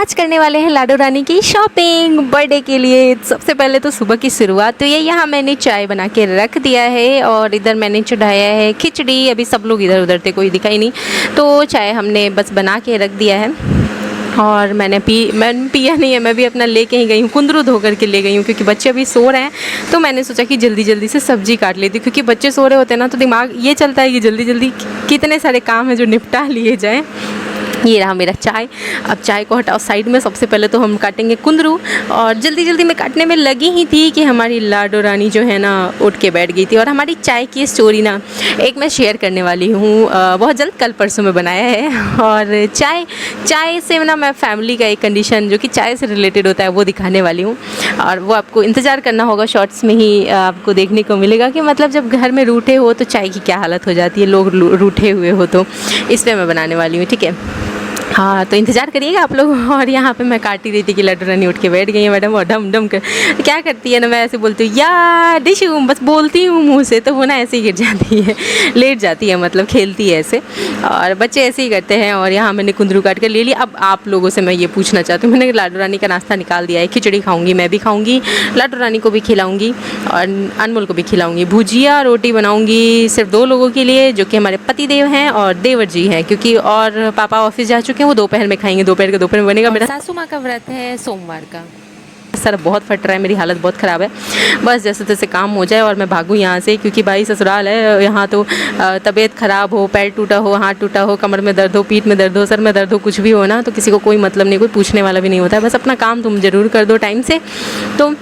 आज करने वाले हैं लाडो रानी की शॉपिंग बर्थडे के लिए। सबसे पहले तो सुबह की शुरुआत तो ये यहाँ मैंने चाय बना के रख दिया है और इधर मैंने चढ़ाया है खिचड़ी। अभी सब लोग इधर उधर थे, कोई दिखाई नहीं, तो चाय हमने बस बना के रख दिया है। और मैंने पिया नहीं है, मैं भी अपना लेके ही गई हूँ, कुंदरू धो करके ले गई हूँ क्योंकि बच्चे अभी सो रहे हैं। तो मैंने सोचा कि जल्दी जल्दी से सब्जी काट लेती, क्योंकि बच्चे सो रहे होते हैं ना तो दिमाग ये चलता है कि जल्दी जल्दी कितने सारे काम हैं जो निपटा लिए जाएँ। ये रहा मेरा चाय। अब चाय को हटाओ साइड में। सबसे पहले तो हम काटेंगे कुंदरू, और जल्दी जल्दी में काटने में लगी ही थी कि हमारी लाडो रानी जो है ना उठ के बैठ गई थी। और हमारी चाय की स्टोरी ना एक मैं शेयर करने वाली हूँ बहुत जल्द, कल परसों में बनाया है। और चाय से ना मैं फैमिली का एक कंडीशन जो कि चाय से रिलेटेड होता है वो दिखाने वाली हूँ, और वो आपको इंतज़ार करना होगा। शॉर्ट्स में ही आपको देखने को मिलेगा कि मतलब जब घर में रूठे हो तो चाय की क्या हालत हो जाती है, लोग रूठे हुए हो, तो इस पर मैं बनाने वाली हूँ, ठीक है। हाँ, तो इंतज़ार करिएगा आप लोग। और यहाँ पे मैं काट ही रही थी कि लाडो रानी उठ के बैठ गई है मैडम, और डम डम कर क्या करती है ना, मैं ऐसे बोलती हूँ या डिशू, बस बोलती हूँ मुँह से, तो वो ना ऐसे ही गिर जाती है, लेट जाती है, मतलब खेलती है ऐसे। और बच्चे ऐसे ही करते हैं। और यहाँ मैंने कुंदरू काट कर ले लिया। अब आप लोगों से मैं ये पूछना चाहती हूँ, मैंने लाडो रानी का नाश्ता निकाल दिया है। खिचड़ी खाऊँगी, मैं भी खाऊँगी, लाडो रानी को भी खिलाऊँगी और अनमोल को भी खिलाऊँगी। भुजिया रोटी बनाऊँगी सिर्फ 2 लोगों के लिए, जो कि हमारे पति देव हैं और देवर जी हैं, क्योंकि और पापा ऑफिस जा चुके हैं, वो दोपहर में खाएंगे। दोपहर में बनेगा। मेरा सासू माँ का व्रत है सोमवार का। सर बहुत फट रहा है, मेरी हालत बहुत ख़राब है। बस जैसे तैसे काम हो जाए और मैं भागूँ यहाँ से, क्योंकि भाई ससुराल है यहाँ, तो तबीयत ख़राब हो, पैर टूटा हो, हाथ टूटा हो, कमर में दर्द हो, पीठ में दर्द हो, सर में दर्द हो, कुछ भी हो ना, तो किसी को कोई मतलब नहीं, कोई पूछने वाला भी नहीं होता है। बस अपना काम तुम ज़रूर कर दो टाइम से, तो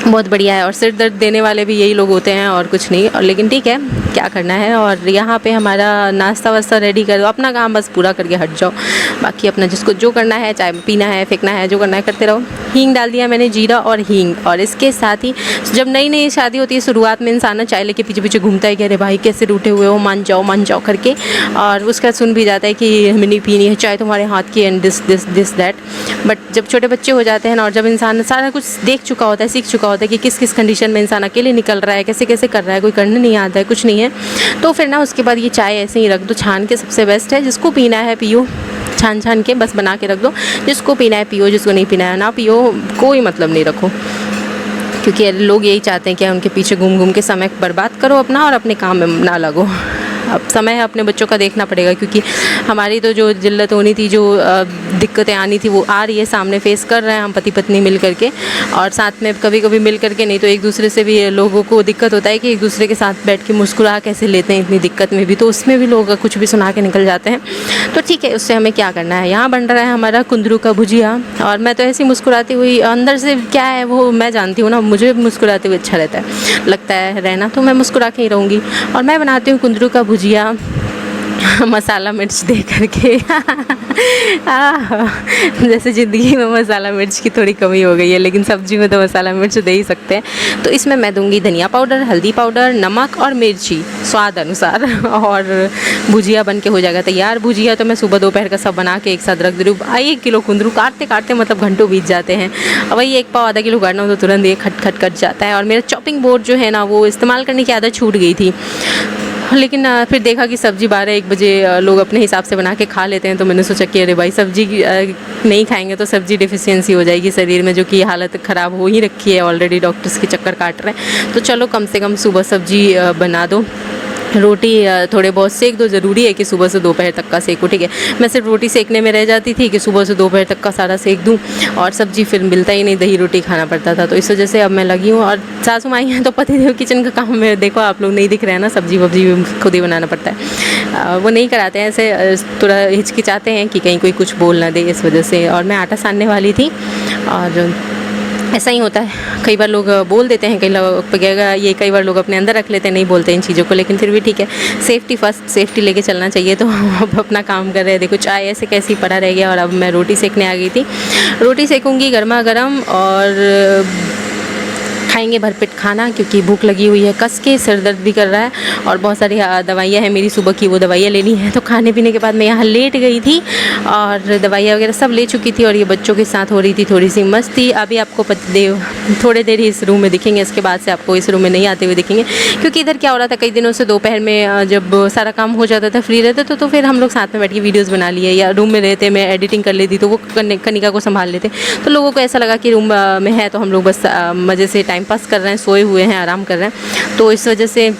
बहुत बढ़िया है। और सिर दर्द देने वाले भी यही लोग होते हैं और कुछ नहीं, और लेकिन ठीक है, क्या करना है। और यहाँ पे हमारा नाश्ता वास्ता रेडी कर दो, अपना काम बस पूरा करके हट जाओ। बाकी अपना जिसको जो करना है, चाय पीना है, फेंकना है, जो करना है करते रहो। हींग डाल दिया मैंने, जीरा और हींग। और इसके साथ ही जब नई नई शादी होती है, शुरुआत में इंसान चाय लेके पीछे पीछे घूमता है कि अरे भाई कैसे रूठे हुए हो, मान जाओ करके। और उसका सुन भी जाता है कि हमें नहीं पीनी है चाय तुम्हारे हाथ की, एंड दिस दैट। बट जब छोटे बच्चे हो जाते हैं ना, और जब इंसान सारा कुछ देख चुका होता है, सीख चुका होता है कि किस किस कंडीशन में इंसान अकेले निकल रहा है, कैसे कैसे कर रहा है, कोई करने नहीं आता है, कुछ नहीं है, तो फिर ना उसके बाद ये चाय ऐसे ही रख दो छान के। सबसे बेस्ट है, जिसको पीना है पियो, छान के बस बना के रख दो। जिसको पीना है पियो, जिसको नहीं पीना है ना पियो, कोई मतलब नहीं रखो। क्योंकि लोग यही चाहते हैं कि उनके पीछे घूम के समय बर्बाद करो अपना, और अपने काम में ना लगो। अब समय है अपने बच्चों का देखना पड़ेगा, क्योंकि हमारी तो जो जिल्लत होनी थी, जो दिक्कतें आनी थी, वो आ रही है, सामने फेस कर रहे हैं हम पति पत्नी मिल करके। और साथ में कभी कभी मिल करके नहीं तो एक दूसरे से भी लोगों को दिक्कत होता है कि एक दूसरे के साथ बैठ के मुस्कुरा कैसे लेते हैं इतनी दिक्कत में भी, तो उसमें भी लोग कुछ भी सुना के निकल जाते हैं। तो ठीक है, उससे हमें क्या करना है। यहाँ बन रहा है हमारा कुंदरू का भुजिया, और मैं तो ऐसी मुस्कुराती हुई, अंदर से क्या है वो मैं जानती हूँ ना, मुझे मुस्कुराते हुए अच्छा रहता है, लगता है रहना, तो मैं मुस्कुरा के ही रहूँगी। और मैं बनाती हूँ कुंदरू का भुजिया मसाला मिर्च दे करके। जैसे ज़िंदगी में मसाला मिर्च की थोड़ी कमी हो गई है, लेकिन सब्जी में तो मसाला मिर्च दे ही सकते हैं। तो इसमें मैं दूंगी धनिया पाउडर, हल्दी पाउडर, नमक और मिर्ची स्वाद अनुसार, और भुजिया बन के हो जाएगा तैयार। भुजिया तो मैं सुबह दोपहर का सब बना के एक साथ रख दे रही हूँ। 1 किलो कुंदरू काटते काटते मतलब घंटों बीत जाते हैं। वही 1 पाव आधा किलो काटना हो तो तुरंत ये खट कट जाता है। और मेरा चॉपिंग बोर्ड जो है ना, वो इस्तेमाल करने की आदत छूट गई थी, लेकिन फिर देखा कि सब्ज़ी 12-1 बजे लोग अपने हिसाब से बना के खा लेते हैं, तो मैंने सोचा कि अरे भाई सब्ज़ी नहीं खाएंगे तो सब्ज़ी डिफिशियंसी हो जाएगी शरीर में, जो कि हालत ख़राब हो ही रखी है, ऑलरेडी डॉक्टर्स के चक्कर काट रहे हैं। तो चलो कम से कम सुबह सब्ज़ी बना दो, रोटी थोड़े बहुत सेक दो। ज़रूरी है कि सुबह से दोपहर तक का सेको, ठीक है। मैं सिर्फ रोटी सेकने में रह जाती थी कि सुबह से दोपहर तक का सारा सेक दूं, और सब्ज़ी फिर मिलता ही नहीं, दही रोटी खाना पड़ता था। तो इस वजह से अब मैं लगी हूँ। और सासू माई हैं तो पतिदेव किचन का काम में देखो, आप लोग नहीं दिख रहे हैं ना, सब्ज़ी वब्जी खुद ही बनाना पड़ता है। वो नहीं कराते हैं, ऐसे थोड़ा हिचकिचाते हैं कि कहीं कोई कुछ बोल ना दे, इस वजह से। और मैं आटा सानने वाली थी, और ऐसा ही होता है, कई बार लोग बोल देते हैं, कई बार लोग अपने अंदर रख लेते हैं, नहीं बोलते इन चीज़ों को, लेकिन फिर भी ठीक है, सेफ्टी फर्स्ट, सेफ्टी लेके चलना चाहिए। तो अब अपना काम कर रहे हैं। देखो चाय ऐसे कैसी पड़ा रह गया, और अब मैं रोटी सेकने आ गई थी। रोटी सेकूँगी गर्मा गर्म, और खाएंगे भरपेट खाना, क्योंकि भूख लगी हुई है कस के, सिर दर्द भी कर रहा है और बहुत सारी दवाइयाँ हैं मेरी सुबह की, वो दवाइयाँ लेनी है। तो खाने पीने के बाद मैं यहाँ लेट गई थी और दवाइयाँ वगैरह सब ले चुकी थी और ये बच्चों के साथ हो रही थी थोड़ी सी मस्ती। अभी आपको पतिदेव थोड़ी देर ही इस रूम में दिखेंगे, इसके बाद से आपको इस रूम में नहीं आते हुए दिखेंगे, क्योंकि इधर क्या हो रहा था कई दिनों से, दोपहर में जब सारा काम हो जाता था, फ्री रहते तो फिर हम लोग साथ में बैठ के वीडियोज़ बना लिए, या रूम में रहते मैं एडिटिंग कर लेती तो वो कनिका को संभाल लेते। तो लोगों को ऐसा लगा कि रूम में है तो हम लोग बस मज़े से टाइम पास कर रहे हैं, सोए हुए हैं, आराम कर रहे हैं। तो इस वजह से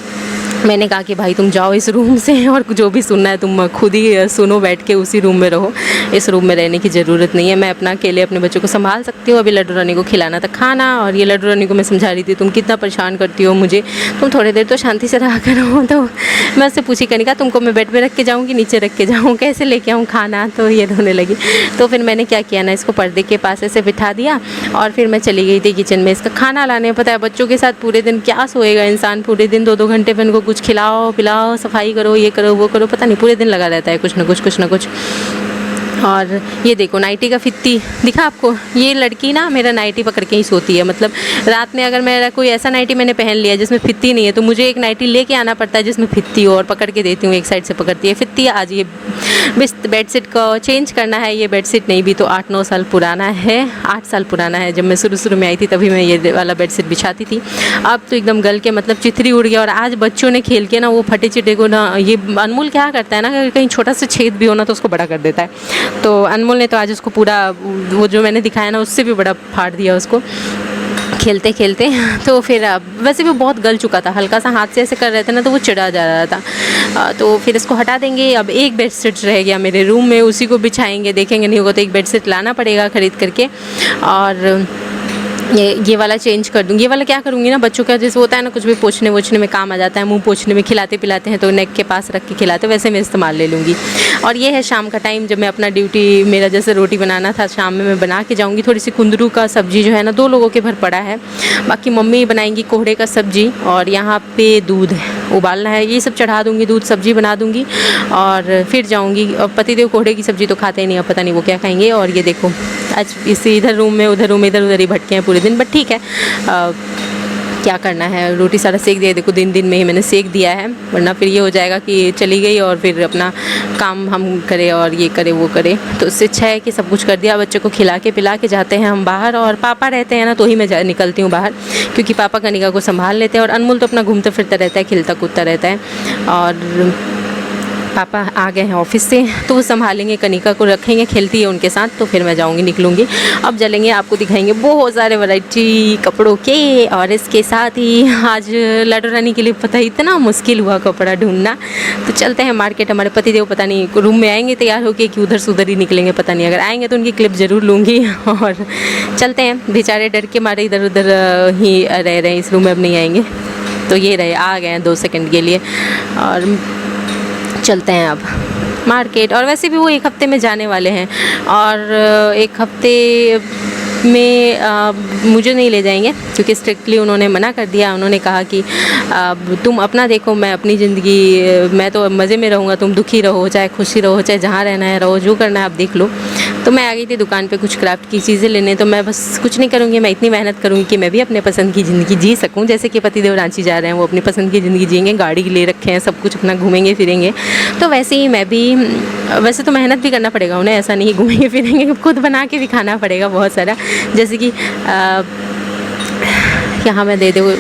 मैंने कहा कि भाई तुम जाओ इस रूम से और जो भी सुनना है तुम खुद ही सुनो, बैठ के उसी रूम में रहो, इस रूम में रहने की ज़रूरत नहीं है। मैं अपना अकेले अपने बच्चों को संभाल सकती हूँ। अभी लड्डू रानी को खिलाना था खाना और ये लड्डू रानी को मैं समझा रही थी तुम कितना परेशान करती हो मुझे, तुम थोड़ी देर तो शांति से रहा करो। तो मैं उससे पूछी कनिका तुमको मैं बेड पर रख के जाऊँ कि नीचे रख के जाऊँ, कैसे लेके आऊँ खाना, तो ये रोने लगी। तो फिर मैंने क्या किया ना, इसको पर्दे के पास ऐसे बिठा दिया और फिर मैं चली गई थी किचन में इसका खाना लाने। पता है बच्चों के साथ पूरे दिन क्या सोएगा इंसान, पूरे दिन 2-2 घंटे में इनको कुछ खिलाओ पिलाओ, सफाई करो, ये करो वो करो, पता नहीं पूरे दिन लगा रहता है कुछ ना कुछ। और ये देखो नाइटी का फित्ती दिखा आपको, ये लड़की ना मेरा नाइटी पकड़ के ही सोती है। मतलब रात में अगर मेरा कोई ऐसा नाइटी मैंने पहन लिया जिसमें फित्ती नहीं है तो मुझे एक नाइटी लेके आना पड़ता है जिसमें फित्ती हो और पकड़ के देती हूँ, एक साइड से पकड़ती है फित्ती। आज ये बेडशीट को चेंज करना है, ये बेडशीट नहीं भी तो 8-9 साल पुराना है, 8 साल पुराना है। जब मैं शुरू में आई थी तभी मैं ये वाला बेडशीट बिछाती थी, अब तो एकदम गल के मतलब चिथरी उड़ गया। और आज बच्चों ने खेल के ना वो फटे चिटे को ना, ये अनमोल क्या करता है ना, कहीं छोटा सा छेद भी हो ना तो उसको बड़ा कर देता है। तो अनमोल ने तो आज उसको पूरा वो जो मैंने दिखाया ना उससे भी बड़ा फाड़ दिया उसको खेलते खेलते। तो फिर वैसे भी बहुत गल चुका था, हल्का सा हाथ से ऐसे कर रहे थे ना तो वो चिढ़ा जा रहा था। तो फिर इसको हटा देंगे। अब एक बेडशीट रह गया मेरे रूम में, उसी को बिछाएंगे, देखेंगे नहीं होगा तो एक बेडशीट लाना पड़ेगा ख़रीद करके और ये वाला चेंज कर दूँगी। ये वाला क्या करूँगी ना, बच्चों का जैसे होता है ना कुछ भी पोंछने वोछने में काम आ जाता है, मुंह पोंछने में, खिलाते पिलाते हैं तो नेक के पास रख के खिलाते, वैसे मैं इस्तेमाल ले लूँगी। और ये है शाम का टाइम जब मैं अपना ड्यूटी, मेरा जैसे रोटी बनाना था शाम में मैं बना के जाऊँगी। थोड़ी सी कुंदरू का सब्जी जो है ना 2 लोगों के भर पड़ा है, बाकी मम्मी बनाएंगी कोहड़े का सब्जी और यहाँ पे दूध उबालना है, ये सब चढ़ा दूँगी, दूध सब्जी बना दूँगी और फिर जाऊँगी। और पतिदेव कोहड़े की सब्जी तो खाते ही नहीं, अब पता नहीं वो क्या खाएंगे। और ये देखो आज इसी इधर रूम में उधर रूम इधर उधर ही भटके हैं पूरे दिन, बट ठीक है क्या करना है, रोटी सारा सेक दिया। देखो दिन में ही मैंने सेक दिया है, वरना फिर ये हो जाएगा कि चली गई और फिर अपना काम हम करें और ये करे वो करे। तो उससे अच्छा है कि सब कुछ कर दिया। बच्चों को खिला के पिला के जाते हैं हम बाहर, और पापा रहते हैं ना तो ही मैं निकलती हूँ बाहर, क्योंकि पापा कनिका को संभाल लेते हैं और अनमोल तो अपना घूमता फिरता रहता है, खिलता कूदता रहता है। और पापा आ गए हैं ऑफिस से तो वो संभालेंगे, कनिका को रखेंगे, खेलती है उनके साथ। तो फिर मैं जाऊंगी, निकलूंगी। अब चलेंगे, आपको दिखाएंगे बहुत सारे वैरायटी कपड़ों के। और इसके साथ ही आज लड्डू रानी के लिए पता ही इतना मुश्किल हुआ कपड़ा ढूंढना। तो चलते हैं मार्केट। हमारे पतिदेव पता नहीं रूम में आएंगे तैयार होके कि उधर से उधर ही निकलेंगे, पता नहीं। अगर आएंगे तो उनकी क्लिप ज़रूर लूँगी। और चलते हैं, बेचारे डर के मारे इधर उधर ही रह रहे हैं, इस रूम में अब नहीं आएंगे। तो ये रहे, आ गए हैं 2 सेकंड के लिए। और चलते हैं अब मार्केट। और वैसे भी वो 1 हफ्ते में जाने वाले हैं और 1 हफ्ते में मुझे नहीं ले जाएंगे, क्योंकि स्ट्रिक्टली उन्होंने मना कर दिया। उन्होंने कहा कि तुम अपना देखो, मैं अपनी ज़िंदगी, मैं तो मज़े में रहूँगा, तुम दुखी रहो चाहे खुशी रहो, चाहे जहाँ रहना है रहो, जो करना है आप देख लो। तो मैं आ गई थी दुकान पे कुछ क्राफ्ट की चीज़ें लेने। तो मैं बस कुछ नहीं करूँगी, मैं इतनी मेहनत करूँगी कि मैं भी अपने पसंद की ज़िंदगी जी सकूँ। जैसे कि पतिदेव रांची जा रहे हैं, वो अपनी पसंद की ज़िंदगी जिएंगे, गाड़ी ले रखे हैं, सब कुछ अपना घूमेंगे फिरेंगे। तो वैसे ही मैं भी, वैसे तो मेहनत भी करना पड़ेगा उन्हें, ऐसा नहीं घूमेंगे फिरेंगे, खुद बना के भी खाना पड़ेगा बहुत सारा। जैसे कि यहाँ मैं दे दो,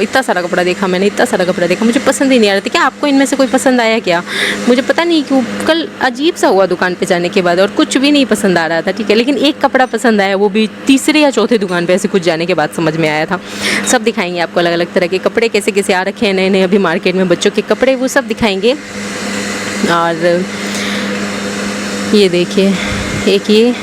इतना सारा कपड़ा देखा मैंने, इतना सारा कपड़ा देखा, मुझे पसंद ही नहीं आ रहा था। क्या आपको इनमें से कोई पसंद आया क्या? मुझे पता नहीं क्यों कल अजीब सा हुआ दुकान पे जाने के बाद, और कुछ भी नहीं पसंद आ रहा था, ठीक है। लेकिन एक कपड़ा पसंद आया, वो भी तीसरे या चौथे दुकान पे ऐसे कुछ जाने के बाद समझ में आया था। सब दिखाएंगे आपको, अलग अलग तरह के कपड़े कैसे कैसे आ रखे हैं नए नए अभी मार्केट में, बच्चों के कपड़े, वो सब दिखाएंगे। और ये देखिए, एक ये,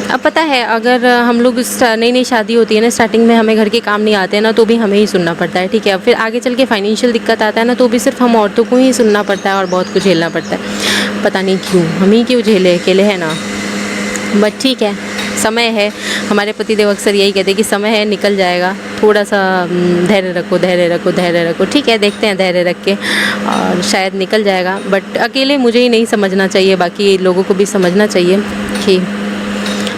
अब पता है अगर हम लोग नई नई शादी होती है ना, स्टार्टिंग में हमें घर के काम नहीं आते हैं ना, तो भी हमें ही सुनना पड़ता है, ठीक है। फिर आगे चल के फाइनेंशियल दिक्कत आता है ना, तो भी सिर्फ हम औरतों को ही सुनना पड़ता है और बहुत कुछ झेलना पड़ता है। पता नहीं क्यों हम ही क्यों झेले, अकेले हैं ना। बट ठीक है, समय है। हमारे पतिदेव अक्सर यही कहते हैं कि समय है, निकल जाएगा, थोड़ा सा धैर्य रखो, धैर्य रखो, धैर्य रखो। ठीक है, देखते हैं धैर्य रख के, और शायद निकल जाएगा। बट अकेले मुझे ही नहीं समझना चाहिए, बाकी लोगों को भी समझना चाहिए कि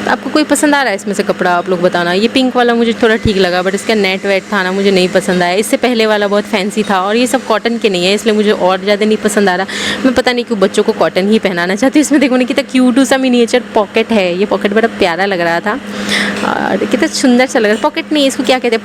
आपको कोई पसंद आ रहा है इसमें से कपड़ा, आप लोग बताना। ये पिंक वाला मुझे थोड़ा ठीक लगा, बट इसका नेट वेट था ना, मुझे नहीं पसंद आया। इससे पहले वाला बहुत फैंसी था और ये सब कॉटन के नहीं है, इसलिए मुझे और ज़्यादा नहीं पसंद आ रहा। मैं पता नहीं क्यों बच्चों को कॉटन ही पहनाना चाहती हूँ। इसमें देखो ना कितना क्यूट सा मिनिएचर पॉकेट है, ये पॉकेट बड़ा प्यारा लग रहा था और कितना सुंदर सा लग रहा है। पॉकेट नहीं, इसको क्या कहते हैं,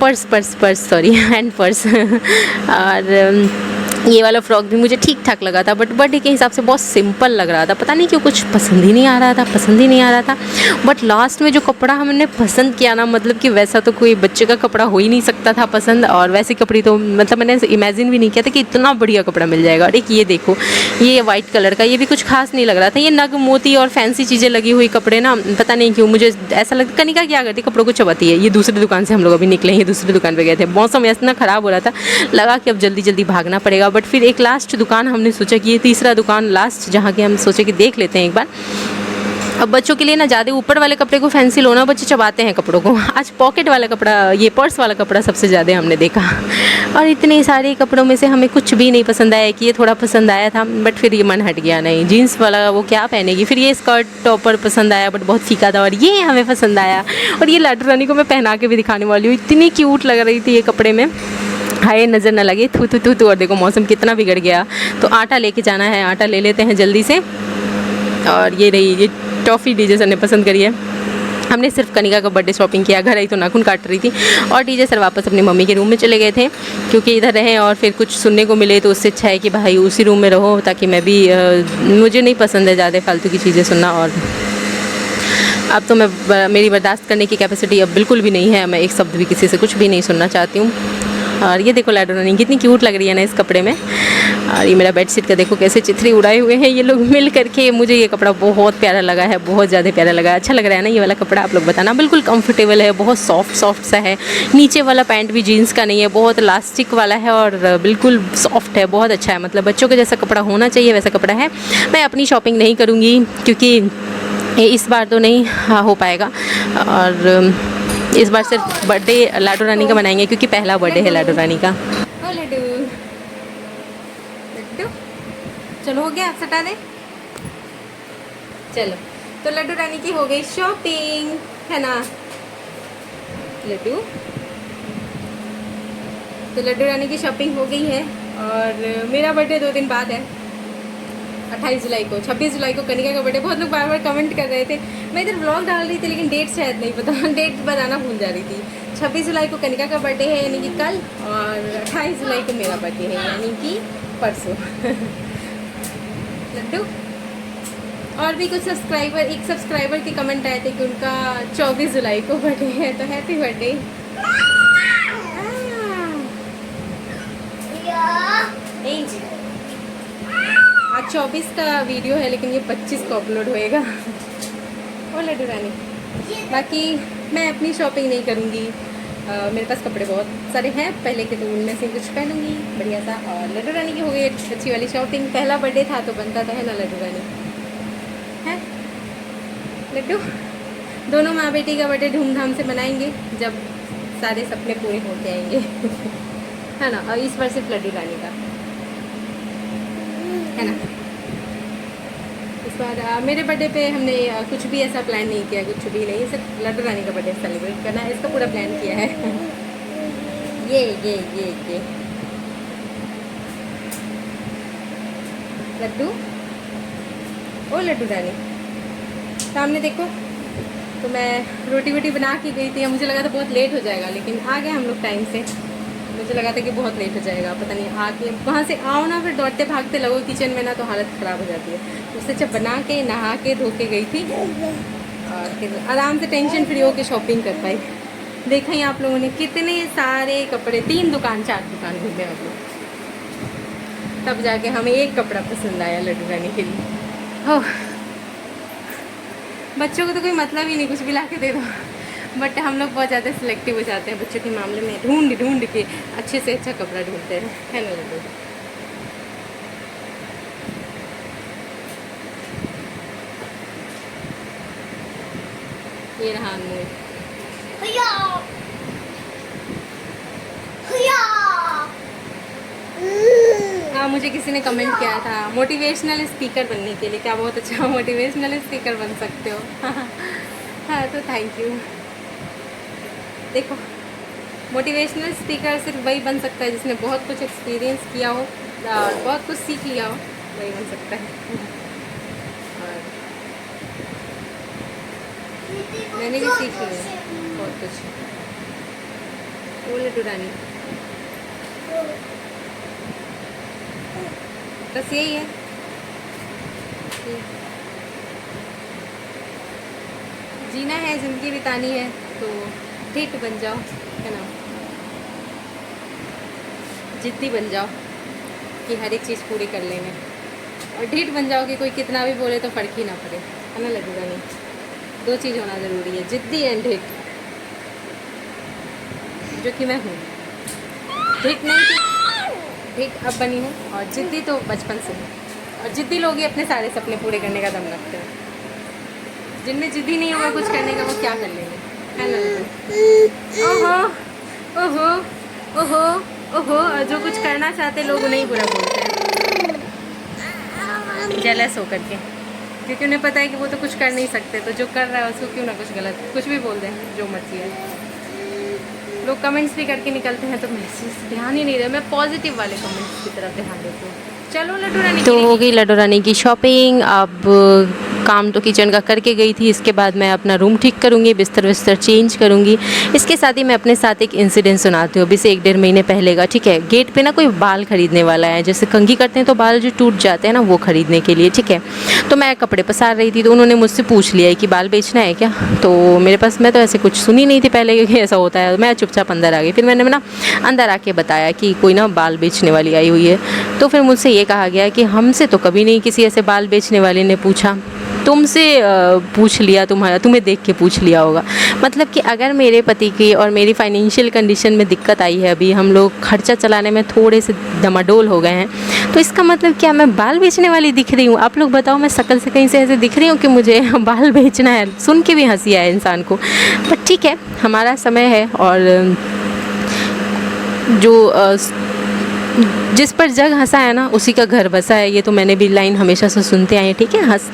पर्स सॉरी, हैंड पर्स। और ये वाला फ्रॉक भी मुझे ठीक ठाक लगा था, बट बर्थडे के हिसाब से बहुत सिंपल लग रहा था। पता नहीं क्यों कुछ पसंद ही नहीं आ रहा था। बट लास्ट में जो कपड़ा हमने पसंद किया ना, मतलब कि वैसा तो कोई बच्चे का कपड़ा हो ही नहीं सकता था पसंद, और वैसे कपड़े तो मतलब मैंने इमेजिन भी नहीं किया था कि इतना बढ़िया कपड़ा मिल जाएगा। और एक ये देखो, ये वाइट कलर का, ये भी कुछ खास नहीं लग रहा था। ये नग मोती और फैंसी चीज़ें लगी हुई कपड़े ना, पता नहीं क्यों मुझे ऐसा लगता। कनिका क्या करती, कपड़ों को चबाती है। ये दूसरी दुकान से हम लोग अभी निकले हैं, दूसरी दुकान पे गए थे। मौसम इतना ख़राब हो रहा था, लगा कि अब जल्दी जल्दी भागना पड़ेगा, बट फिर एक लास्ट दुकान हमने सोचा कि ये तीसरा दुकान लास्ट जहाँ के हम सोचे कि देख लेते हैं एक बार। अब बच्चों के लिए ना ज़्यादा ऊपर वाले कपड़े को फैंसी लो ना, बच्चे चबाते हैं कपड़ों को। आज पॉकेट वाला कपड़ा, ये पर्स वाला कपड़ा सबसे ज़्यादा हमने देखा। और इतने सारे कपड़ों में से हमें कुछ भी नहीं पसंद आया। कि ये थोड़ा पसंद आया था, बट फिर ये मन हट गया, नहीं जीन्स वाला वो क्या पहनेगी। फिर ये स्कर्ट टॉपर पसंद आया, बट बहुत फीका था। और ये हमें पसंद आया, और ये लाडू रानी को मैं पहना के भी दिखाने वाली हूँ। इतनी क्यूट लग रही थी ये कपड़े में, हाय नज़र ना लगे। थू थू थू थू। और देखो मौसम कितना बिगड़ गया, तो आटा लेके जाना है, आटा ले लेते हैं जल्दी से। और ये रही, ये टॉफ़ी डीजे सर ने पसंद करी है। हमने सिर्फ कनिका का बर्थडे शॉपिंग किया, घर आई तो नाखून काट रही थी। और डीजे सर वापस अपनी मम्मी के रूम में चले गए थे, क्योंकि इधर रहें और फिर कुछ सुनने को मिले तो उससे अच्छा है कि भाई उसी रूम में रहो, ताकि मैं भी मुझे नहीं पसंद है ज़्यादा फालतू की चीज़ें सुनना। और अब तो मेरी बर्दाश्त करने की कैपेसिटी अब बिल्कुल भी नहीं है, मैं एक शब्द भी किसी से कुछ भी नहीं सुनना चाहती हूँ। और ये देखो लाडू रानी कितनी क्यूट लग रही है ना इस कपड़े में। और ये मेरा बेडशीट का देखो कैसे चिथरी उड़ाए हुए हैं ये लोग मिल करके। मुझे ये कपड़ा बहुत प्यारा लगा है, बहुत ज़्यादा प्यारा लगा है। अच्छा लग रहा है ना ये वाला कपड़ा, आप लोग बताना। बिल्कुल कंफर्टेबल है, बहुत सॉफ्ट सा है। नीचे वाला पैंट भी जीन्स का नहीं है, बहुत इलास्टिक वाला है और बिल्कुल सॉफ्ट है, बहुत अच्छा है। मतलब बच्चों के जैसा कपड़ा होना चाहिए वैसा कपड़ा है। मैं अपनी शॉपिंग नहीं करूँगी क्योंकि इस बार तो नहीं हो पाएगा, और इस बार सिर्फ बर्थडे लाडू रानी का मनाएंगे, क्योंकि पहला बर्थडे है लाडू रानी का। ओ लड्डू लड्डू, चलो हो गया, आप सटा दे। चलो, तो लड्डू रानी की हो गई शॉपिंग, है ना लड्डू। तो लड्डू रानी की शॉपिंग हो गई है, और मेरा बर्थडे 2 दिन बाद है, 28 जुलाई को। 26 जुलाई को कनिका का बर्थडे। बहुत लोग बार बार कमेंट कर रहे थे, मैं इधर व्लॉग डाल रही थी लेकिन डेट शायद नहीं पता, डेट बताना भूल जा रही थी। 26 जुलाई को कनिका का बर्थडे है यानी कि कल, और 28 जुलाई को मेरा बर्थडे है यानी कि परसों। लड्डू। और भी कुछ एक सब्सक्राइबर के कमेंट आए थे कि उनका 24 जुलाई को बर्थडे है, तो हैप्पी बर्थडे। आज 24 का वीडियो है, लेकिन ये 25 को अपलोड होएगा। ओ लड्डू रानी। बाकी मैं अपनी शॉपिंग नहीं करूँगी, मेरे पास कपड़े बहुत सारे हैं पहले के, तो उनमें से कुछ पहनूंगी बढ़िया सा। और लड्डू रानी की हो गई अच्छी वाली शॉपिंग। पहला बर्थडे था तो बनता था, है ना लड्डू रानी, है लड्डू। दोनों माँ बेटी का बर्थडे धूमधाम से मनाएंगे जब सारे सपने पूरे होके आएंगे। है ना। और इस बार सिर्फ लड्डू रानी का, है ना। इस बार मेरे बर्थडे पे हमने कुछ भी ऐसा प्लान नहीं किया, कुछ भी नहीं, सिर्फ लड्डू रानी का बर्थडे सेलिब्रेट करना है, इसका पूरा प्लान किया है। ये लड्डू। ओ लड्डू रानी, सामने देखो। तो मैं रोटी वोटी बना के गई थी, मुझे लगा था बहुत लेट हो जाएगा, लेकिन आ गए हम लोग टाइम से। मुझे लगा था कि बहुत लेट हो जाएगा, पता नहीं। आके वहाँ से आओ ना, फिर दौड़ते भागते लगो किचन में ना, तो हालत ख़राब हो जाती है। उससे जब बना के नहा के धो के गई थी, और फिर आराम से टेंशन फ्री होके शॉपिंग कर पाई। देखा ही आप लोगों ने कितने सारे कपड़े, 3 दुकान 4 दुकान घूमे हम लोग, तब जाके हमें एक कपड़ा पसंद आया लड्डू रानी के लिए। हो, बच्चों को तो कोई मतलब ही नहीं, कुछ भी ला के दे दो। बट हम लोग बहुत ज़्यादा सिलेक्टिव हो जाते हैं बच्चों के मामले में, ढूंढ के अच्छे से अच्छा कपड़ा ढूंढते हैं, है ना लड्डू। ये रहा अनमोल। हाँ, मुझे किसी ने कमेंट किया था मोटिवेशनल स्पीकर बनने के लिए, क्या बहुत अच्छा मोटिवेशनल स्पीकर बन सकते हो। हाँ तो थैंक यू। देखो, मोटिवेशनल स्पीकर सिर्फ वही बन सकता है जिसने बहुत कुछ एक्सपीरियंस किया हो और बहुत कुछ सीख लिया हो, वही बन सकता है। और मैंने भी सीख लिया है बहुत कुछ। बोले डुरानी, बस यही है। जीना है, ज़िंदगी बितानी है तो ढीठ बन जाओ, है ना, जिद्दी बन जाओ कि हर एक चीज़ पूरी कर लेंगे, और ढीठ बन जाओ कि कोई कितना भी बोले तो फ़र्क ही ना पड़े, है ना लगेगा नहीं। दो चीज़ होना ज़रूरी है, जिद्दी एंड ढीठ, जो कि मैं हूँ। ढीठ नहीं थी, ढीठ अब बनी हूँ, और जिद्दी तो बचपन से है। और जिद्दी लोग ही अपने सारे सपने पूरे करने का दम रखते हैं। जिनमें जिद्दी नहीं होगा कुछ करने का, वो क्या कर लेंगे, है ना। ओहो ओहो ओहो ओहो, और जो कुछ करना चाहते लोग उन्हें ही बुरा बोलते हैं, जेलस होकर के, क्योंकि उन्हें पता है कि वो तो कुछ कर नहीं सकते, तो जो कर रहा है उसको क्यों ना कुछ गलत कुछ भी बोल दें, जो मर्जी है। लोग कमेंट्स भी करके निकलते हैं तो मैं ध्यान ही नहीं रहा, मैं पॉजिटिव वाले कमेंट्स की तरफ ध्यान देती हूँ। चलो लड्डू रानी, तो हो गई लड्डू रानी की शॉपिंग। अब काम तो किचन का करके गई थी, इसके बाद मैं अपना रूम ठीक करूँगी, बिस्तर विस्तर चेंज करूँगी। इसके साथ ही मैं अपने साथ एक इंसिडेंट सुनाती हूँ, अभी से 1 डेढ़ महीने पहले का, ठीक है। गेट पे ना कोई बाल ख़रीदने वाला है, जैसे कंघी करते हैं तो बाल जो टूट जाते हैं ना, वो ख़रीदने के लिए, ठीक है। तो मैं कपड़े पसार रही थी, तो उन्होंने मुझसे पूछ लिया कि बाल बेचना है क्या। तो मेरे पास, मैं तो ऐसे कुछ सुनी नहीं थी पहले क्योंकि ऐसा होता है, मैं चुपचाप अंदर आ गई। फिर मैंने ना अंदर आके बताया कि कोई ना बाल बेचने वाली आई हुई है। तो फिर मुझसे ये कहा गया कि हमसे तो कभी नहीं किसी ऐसे बाल बेचने वाले ने पूछा, तुमसे पूछ लिया, तुम्हें देख के पूछ लिया होगा। मतलब कि अगर मेरे पति की और मेरी फाइनेंशियल कंडीशन में दिक्कत आई है, अभी हम लोग खर्चा चलाने में थोड़े से डमाडोल हो गए हैं, तो इसका मतलब क्या मैं बाल बेचने वाली दिख रही हूँ? आप लोग बताओ, मैं शक्ल से कहीं से ऐसे दिख रही हूँ कि मुझे बाल बेचना है? सुन के भी हंसी आए इंसान को, बट ठीक है, हमारा समय है, और जो जिस पर जग हंसा है ना, उसी का घर बसा है। ये तो मैंने भी लाइन हमेशा से सुनते आए हैं, ठीक है। हंस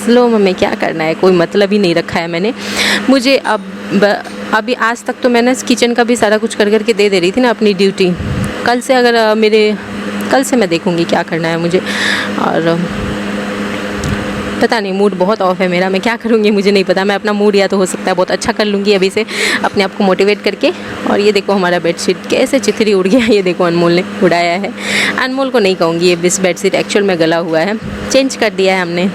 लो हमें क्या करना है, कोई मतलब ही नहीं रखा है मैंने। मुझे अभी आज तक तो मैंने किचन का भी सारा कुछ कर करके दे रही थी ना अपनी ड्यूटी। कल से मैं देखूँगी क्या करना है मुझे, और पता नहीं, मूड बहुत ऑफ है मेरा, मैं क्या करूँगी मुझे नहीं पता। मैं अपना मूड या तो हो सकता है बहुत अच्छा कर लूँगी अभी से, अपने आप को मोटिवेट करके। और ये देखो हमारा बेडशीट कैसे चिथरी उड़ गया, ये देखो अनमोल ने उड़ाया है। अनमोल को नहीं कहूँगी, ये बेडशीट एक्चुअल में गला हुआ है, चेंज कर दिया है हमने।